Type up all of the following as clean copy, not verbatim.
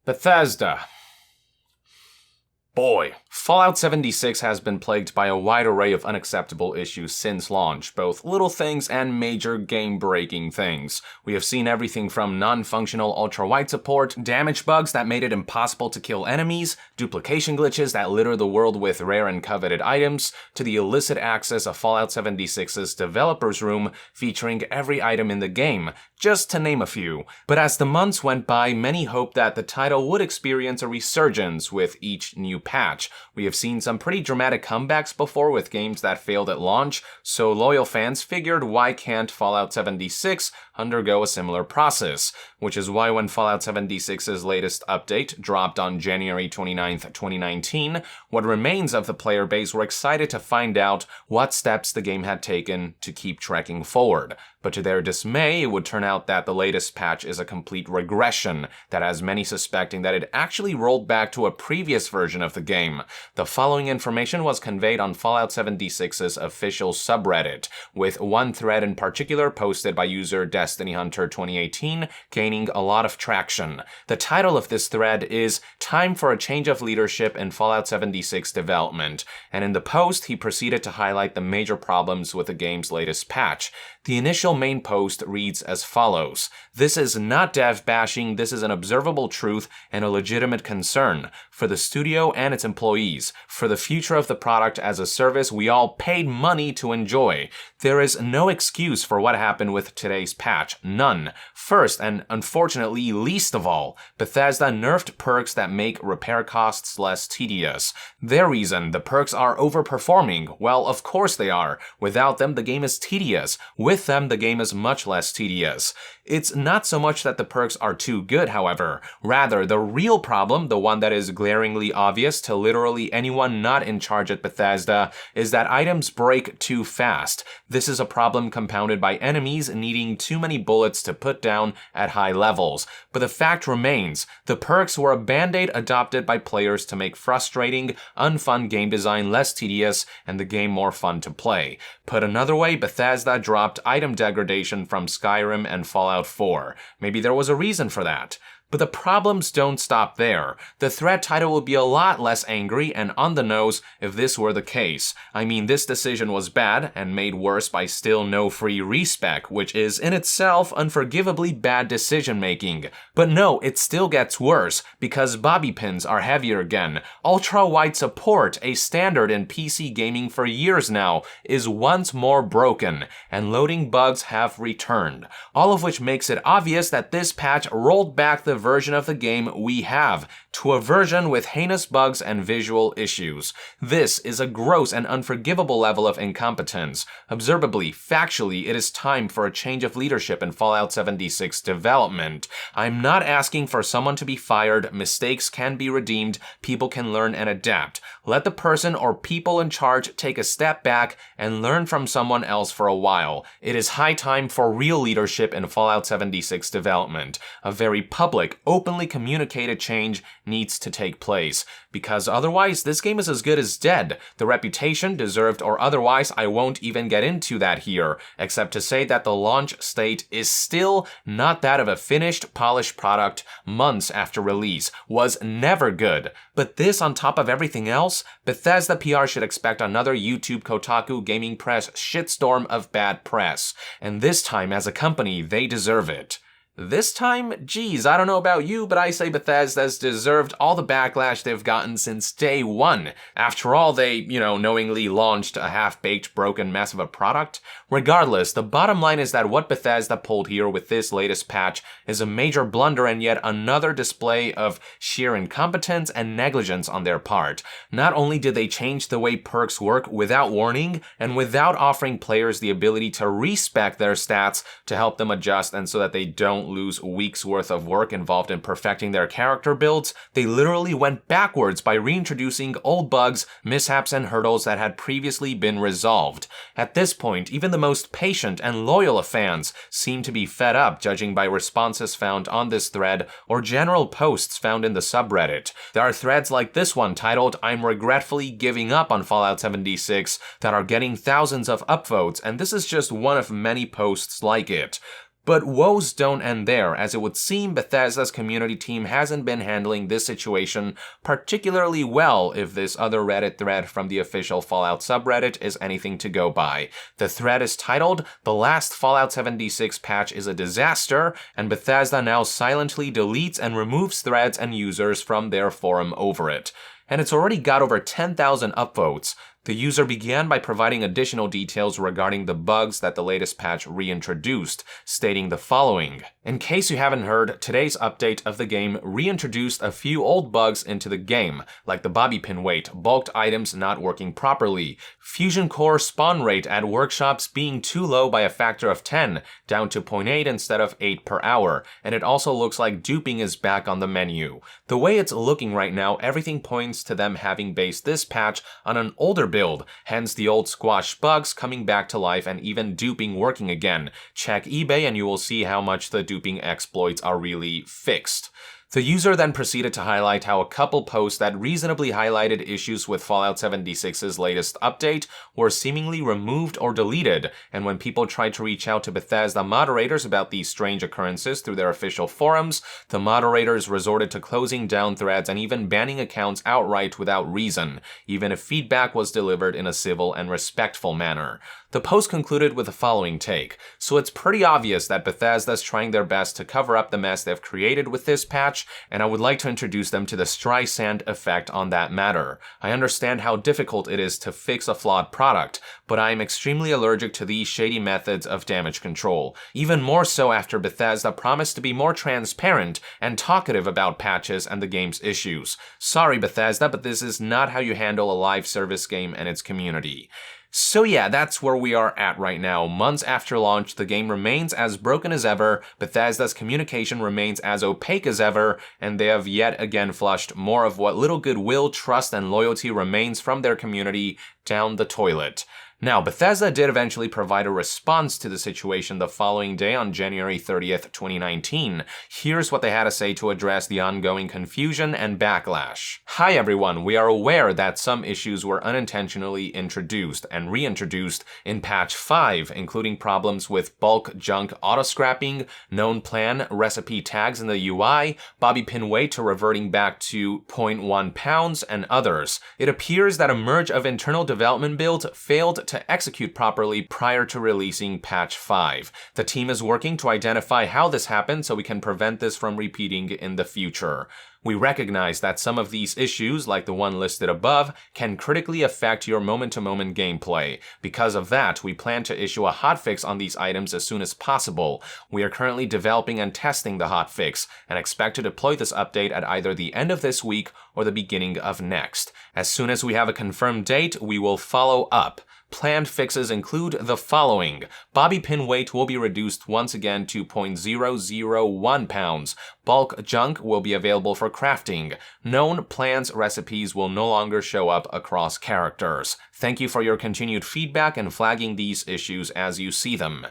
Bethesda. Boy, Fallout 76 has been plagued by a wide array of unacceptable issues since launch, both little things and major game-breaking things. We have seen everything from non-functional ultra-wide support, damage bugs that made it impossible to kill enemies, duplication glitches that litter the world with rare and coveted items, to the illicit access of Fallout 76's developer's room featuring every item in the game, just to name a few. But as the months went by, many hoped that the title would experience a resurgence with each new patch. We have seen some pretty dramatic comebacks before with games that failed at launch, so loyal fans figured why can't Fallout 76 undergo a similar process, which is why when Fallout 76's latest update dropped on January 29th, 2019, what remains of the player base were excited to find out what steps the game had taken to keep trekking forward. But to their dismay, it would turn out that the latest patch is a complete regression that has many suspecting that it actually rolled back to a previous version of the game. The following information was conveyed on Fallout 76's official subreddit, with one thread in particular posted by user Destiny Hunter 2018 gaining a lot of traction. The title of this thread is "Time for a Change of Leadership in Fallout 76 Development," and in the post he proceeded to highlight the major problems with the game's latest patch. The initial main post reads as follows: "This is not dev bashing, this is an observable truth and a legitimate concern for the studio and its employees, for the future of the product as a service we all paid money to enjoy. There is no excuse for what happened with today's patch, none. First, and unfortunately least of all, Bethesda nerfed perks that make repair costs less tedious. Their reason, the perks are overperforming. Well, of course they are. Without them, the game is tedious. With them, the game is much less tedious. It's not so much that the perks are too good, however. Rather, the real problem, the one that is glaringly obvious to literally anyone not in charge at Bethesda, is that items break too fast. This is a problem compounded by enemies needing too many bullets to put down at high levels. But the fact remains, the perks were a band-aid adopted by players to make frustrating, unfun game design less tedious and the game more fun to play. Put another way, Bethesda dropped item degradation from Skyrim and Fallout 4. Maybe there was a reason for that. But the problems don't stop there. The thread title would be a lot less angry and on the nose if this were the case. I mean, this decision was bad and made worse by still no free respec, which is in itself unforgivably bad decision making. But no, it still gets worse because bobby pins are heavier again. Ultra-wide support, a standard in PC gaming for years now, is once more broken, and loading bugs have returned. All of which makes it obvious that this patch rolled back the version of the game we have to a version with heinous bugs and visual issues. This is a gross and unforgivable level of incompetence. Observably, factually, it is time for a change of leadership in Fallout 76 development. I'm not asking for someone to be fired. Mistakes can be redeemed. People can learn and adapt. Let the person or people in charge take a step back and learn from someone else for a while. It is high time for real leadership in Fallout 76 development. A very public, openly communicated change needs to take place, because otherwise this game is as good as dead. The reputation, deserved or otherwise, I won't even get into that here, except to say that the launch state is still not that of a finished, polished product months after release, was never good. But this on top of everything else, Bethesda PR should expect another YouTube Kotaku Gaming Press shitstorm of bad press, and this time as a company, they deserve it. This time, geez, I don't know about you, but I say Bethesda's deserved all the backlash they've gotten since day one. After all, they, knowingly launched a half-baked, broken mess of a product. Regardless, the bottom line is that what Bethesda pulled here with this latest patch is a major blunder and yet another display of sheer incompetence and negligence on their part. Not only did they change the way perks work without warning, and without offering players the ability to respec their stats to help them adjust and so that they don't lose weeks worth of work involved in perfecting their character builds, they literally went backwards by reintroducing old bugs, mishaps, and hurdles that had previously been resolved. At this point, even the most patient and loyal of fans seem to be fed up, judging by responses found on this thread or general posts found in the subreddit. There are threads like this one titled "I'm regretfully giving up on Fallout 76" that are getting thousands of upvotes, and this is just one of many posts like it. But woes don't end there, as it would seem Bethesda's community team hasn't been handling this situation particularly well if this other Reddit thread from the official Fallout subreddit is anything to go by. The thread is titled, "The last Fallout 76 patch is a disaster," and Bethesda now silently deletes and removes threads and users from their forum over it. And it's already got over 10,000 upvotes. The user began by providing additional details regarding the bugs that the latest patch reintroduced, stating the following. In case you haven't heard, today's update of the game reintroduced a few old bugs into the game, like the bobby pin weight, bulked items not working properly, fusion core spawn rate at workshops being too low by a factor of 10, down to 0.8 instead of 8 per hour, and it also looks like duping is back on the menu. The way it's looking right now, everything points to them having based this patch on an older build, hence the old squash bugs coming back to life and even duping working again. Check eBay and you will see how much the duping exploits are really fixed. The user then proceeded to highlight how a couple posts that reasonably highlighted issues with Fallout 76's latest update were seemingly removed or deleted, and when people tried to reach out to Bethesda moderators about these strange occurrences through their official forums, the moderators resorted to closing down threads and even banning accounts outright without reason, even if feedback was delivered in a civil and respectful manner. The post concluded with the following take. So it's pretty obvious that Bethesda's trying their best to cover up the mess they've created with this patch, and I would like to introduce them to the Streisand effect on that matter. I understand how difficult it is to fix a flawed product, but I am extremely allergic to these shady methods of damage control. Even more so after Bethesda promised to be more transparent and talkative about patches and the game's issues. Sorry Bethesda, but this is not how you handle a live service game and its community. So yeah, that's where we are at right now. Months after launch, the game remains as broken as ever, Bethesda's communication remains as opaque as ever, and they have yet again flushed more of what little goodwill, trust, and loyalty remains from their community down the toilet. Now, Bethesda did eventually provide a response to the situation the following day on January 30th, 2019. Here's what they had to say to address the ongoing confusion and backlash. Hi everyone, we are aware that some issues were unintentionally introduced and reintroduced in patch 5, including problems with bulk junk auto-scrapping, known plan recipe tags in the UI, bobby pin weight to reverting back to 0.1 pounds, and others. It appears that a merge of internal development builds failed to execute properly prior to releasing patch 5. The team is working to identify how this happened so we can prevent this from repeating in the future. We recognize that some of these issues, like the one listed above, can critically affect your moment-to-moment gameplay. Because of that, we plan to issue a hotfix on these items as soon as possible. We are currently developing and testing the hotfix, and expect to deploy this update at either the end of this week or the beginning of next. As soon as we have a confirmed date, we will follow up. Planned fixes include the following. Bobby pin weight will be reduced once again to 0.001 pounds. Bulk junk will be available for crafting. Known plans recipes will no longer show up across characters. Thank you for your continued feedback and flagging these issues as you see them.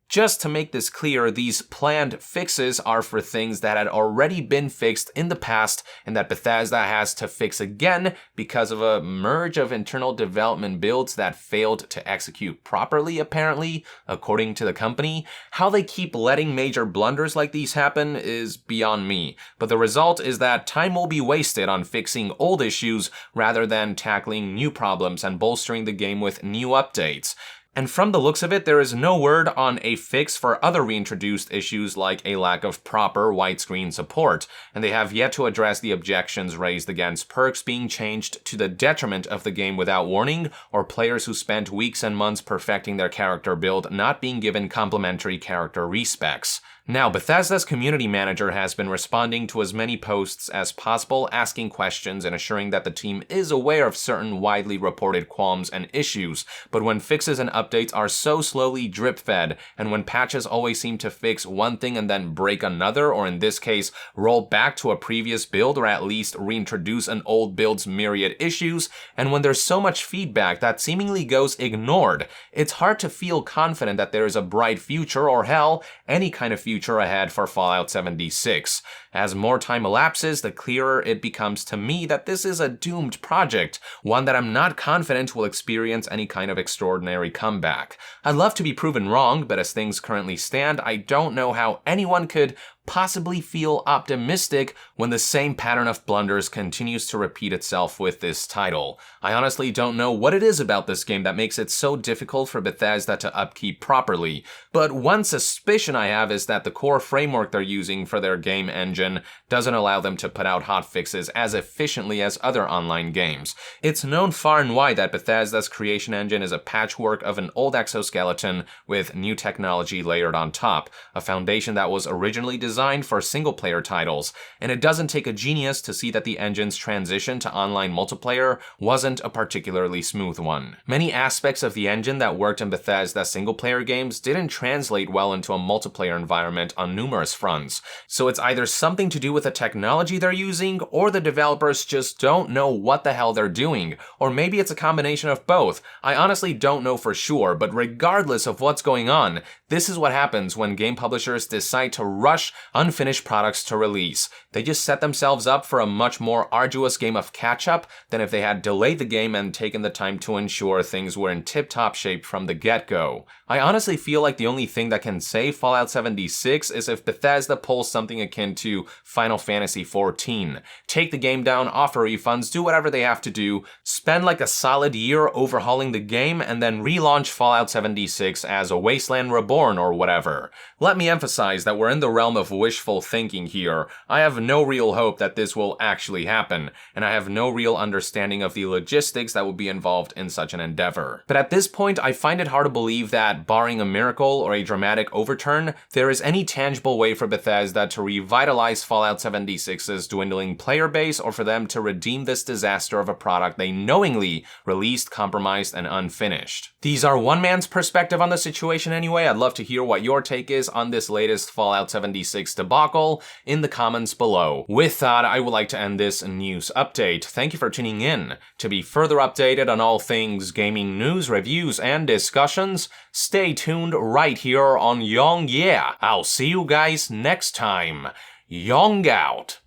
Just to make this clear, these planned fixes are for things that had already been fixed in the past and that Bethesda has to fix again because of a merge of internal development builds that failed to execute properly, apparently, according to the company. How they keep letting major blunders like these happen is beyond me, but the result is that time will be wasted on fixing old issues rather than tackling new problems and bolstering the game with new updates. And from the looks of it, there is no word on a fix for other reintroduced issues like a lack of proper widescreen support, and they have yet to address the objections raised against perks being changed to the detriment of the game without warning, or players who spent weeks and months perfecting their character build not being given complimentary character respecs. Now, Bethesda's community manager has been responding to as many posts as possible, asking questions and assuring that the team is aware of certain widely reported qualms and issues, but when fixes and updates are so slowly drip-fed, and when patches always seem to fix one thing and then break another, or in this case, roll back to a previous build or at least reintroduce an old build's myriad issues, and when there's so much feedback that seemingly goes ignored, it's hard to feel confident that there is a bright future, or hell, any kind of future future ahead for Fallout 76. As more time elapses, the clearer it becomes to me that this is a doomed project, one that I'm not confident will experience any kind of extraordinary comeback. I'd love to be proven wrong, but as things currently stand, I don't know how anyone could possibly feel optimistic when the same pattern of blunders continues to repeat itself with this title. I honestly don't know what it is about this game that makes it so difficult for Bethesda to upkeep properly, but one suspicion I have is that the core framework they're using for their game engine doesn't allow them to put out hotfixes as efficiently as other online games. It's known far and wide that Bethesda's creation engine is a patchwork of an old exoskeleton with new technology layered on top, a foundation that was originally designed for single-player titles, and it doesn't take a genius to see that the engine's transition to online multiplayer wasn't a particularly smooth one. Many aspects of the engine that worked in Bethesda's single-player games didn't translate well into a multiplayer environment on numerous fronts, so it's either something to do with the technology they're using, or the developers just don't know what the hell they're doing, or maybe it's a combination of both. I honestly don't know for sure, but regardless of what's going on, this is what happens when game publishers decide to rush unfinished products to release. They just set themselves up for a much more arduous game of catch-up than if they had delayed the game and taken the time to ensure things were in tip-top shape from the get-go. I honestly feel like the only thing that can save Fallout 76 is if Bethesda pulls something akin to Final Fantasy XIV. Take the game down, offer refunds, do whatever they have to do, spend like a solid year overhauling the game, and then relaunch Fallout 76 as a Wasteland Reborn or whatever. Let me emphasize that we're in the realm of wishful thinking here. I have no real hope that this will actually happen, and I have no real understanding of the logistics that would be involved in such an endeavor. But at this point, I find it hard to believe that, barring a miracle or a dramatic overturn, there is any tangible way for Bethesda to revitalize Fallout 76's dwindling player base, or for them to redeem this disaster of a product they knowingly released compromised and unfinished. These are one man's perspective on the situation anyway. I'd love to hear what your take is on this latest Fallout 76 debacle in the comments below. With that, I would like to end this news update. Thank you for tuning in. To be further updated on all things gaming news, reviews, and discussions, stay tuned right here on Young Yeah. I'll see you guys next time. Young out.